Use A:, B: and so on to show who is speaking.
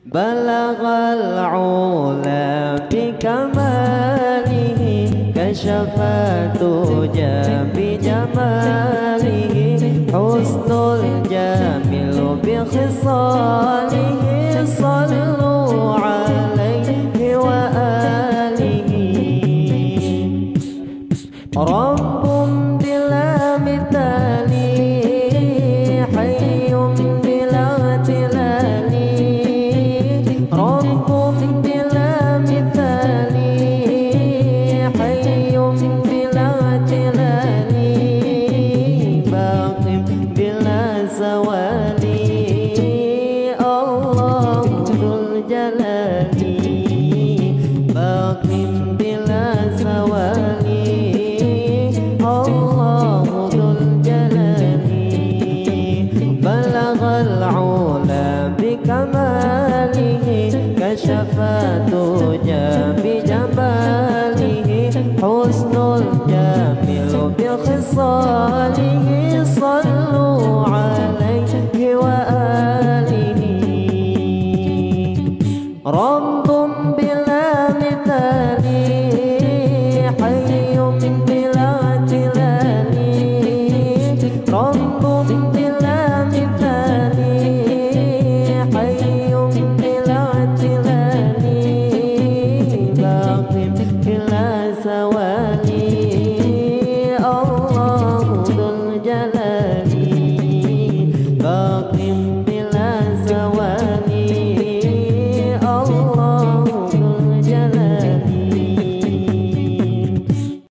A: balaghal ula bikamalihi kasyafa tuja bijamalihi husnul jamilu bi khisalihi sallu alaihi wa alihi rabbum bila mithali hayyum bila tilali rabbum bila mithali hayyum bila tilali baqim bila zawali Allahu dzul jalali baqim bila zawali Allahu dzul jalali balaghal ula bikamalihi kasyafa tuja bijamalihi husnul jamilu bi khisalihi sallu alaihi wa alihi rabbum bila mithali hayyum bila tilali rabbum